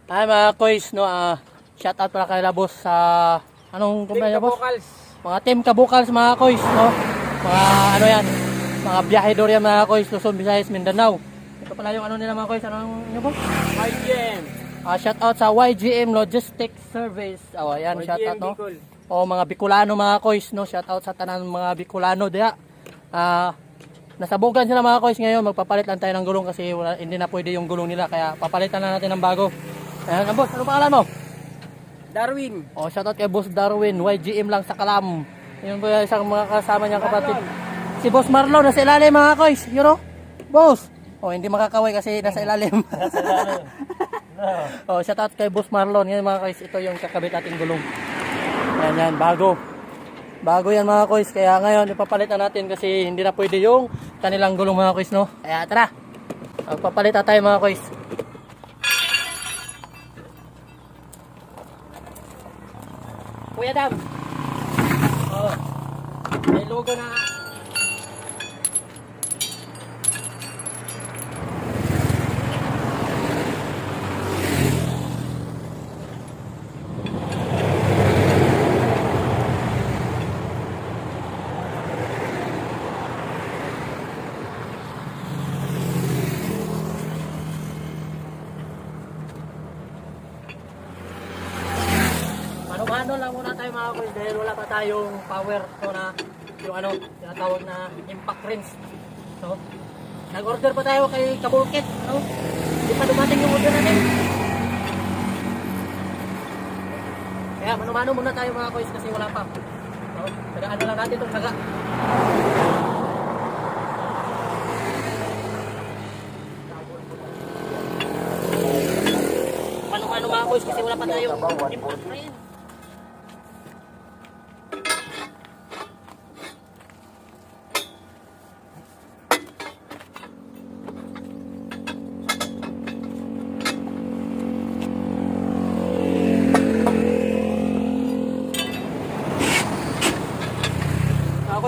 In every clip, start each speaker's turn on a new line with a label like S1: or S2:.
S1: Ay mga koys, no, shout out pala kay Labos sa anong kumpanya boss? Mga Team Kabukals mga koys, no. Mga ano yan, mga biyahedor yan mga koys, Luzon, Visayas, Mindanao. Ito pala yung ano nila mga koys, anong nyo po?
S2: YGM.
S1: Shout out sa YGM Logistics Service. Ayan, shout out no. O mga Bicolano mga koys, no. Shout out sa tanan mga Bicolano diya. Nasabugan sila mga koys ngayon, magpapalit lang tayo ng gulong kasi hindi na pwede yung gulong nila, kaya papalitan na natin ng bago. Ayan, boss, ano pangalan mo?
S2: Darwin.
S1: Shoutout kay Boss Darwin, YGM lang sa Kalam. Yun po yung isang mga kasama niyang kapatid. Si Boss Marlon, nasa ilalim mga koys, you know? Boss! Hindi makakaway kasi nasa ilalim. Shoutout kay Boss Marlon. Yan mga koys, ito yung kakabit ating gulong. Yan, bago. Bago yan mga koys, kaya ngayon ipapalit na natin kasi hindi na pwede yung kanilang gulong mga koys, no? Kaya tara, magpapalit na tayo mga koys. Kuya Dam. May logo na. Ano lang muna tayo mga koys dahil wala pa tayong power to na yung ano, tinatawag na impact wrench. So, nag-order pa tayo kay Kabukit, no? Hindi pa dumating yung order natin. Kaya mano-mano muna tayo mga koys kasi wala pa. So, tagaan na lang natin itong taga. Mano-mano mga koys kasi wala pa tayong impact wrench.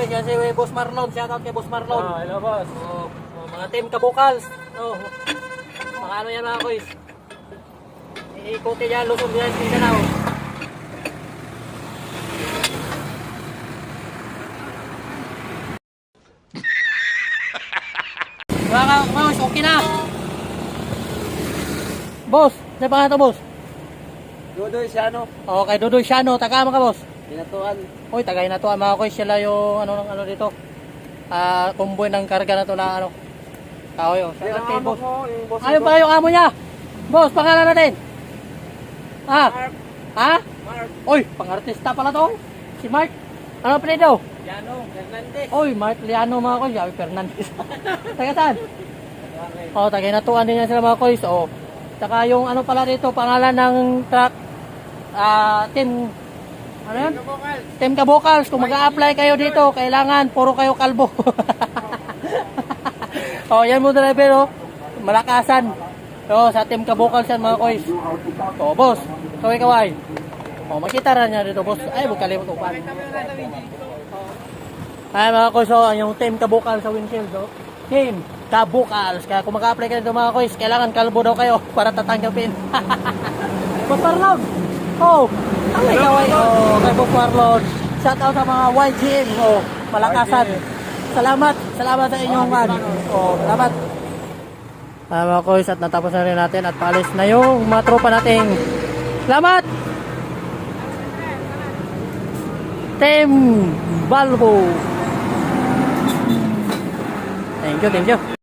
S1: Yan si Boss Marlon, shout out kay Boss Marlon.
S2: Hello boss.
S1: Mga Team Kabukals. Mga ano yan mga koys. Iikuti yan, Luzon, Visayas, Mindanao. Mga koys, okay na. Boss, saan pa nga ito boss?
S2: Dudoy Siano.
S1: Kay Dudoy Siano, taga ka boss.
S2: Pinatuan.
S1: Tagay na to mga koys, sila yung ano dito. Kumboy ng karga na to na ano. Kahoy shout kay boss. Ayun pa yung amo niya. Boss, pangalan natin.
S2: Mark.
S1: Mark. Oy, pang-artista pala to. Si Mark. Ano apelyido?
S2: Liano Fernandez.
S1: Oy, Mark Liano mga koys, Javi Fernandez. Taga saan? Tagay na tuan din yan sila mga koys. Saka yung ano pala dito, pangalan ng truck Team ano yan? Team Kabukals. Kung mag-a-apply kayo dito, kailangan puro kayo kalbo. Yan mo driver, malakasan. Sa Team Kabukals yan mga koys. Boss, kaway-kaway. Makita rin niya dito boss. Ay, huwag kalimut upan. Ay mga koys, yung Team Kabukals sa windshield. Team Kabukals. Kaya kung mag-a-apply kayo dito mga koys, kailangan kalbo daw kayo para tatanggapin. Boss Marlon. Kaway-kaway. Kay Boss Marlon. Shout out sa mga YGM. Malakasan. Salamat sa inyong salamat. Mga koys, at natapos na rin natin at paalis na yung mga tropa nating. Salamat! Team Balbo. Thank you.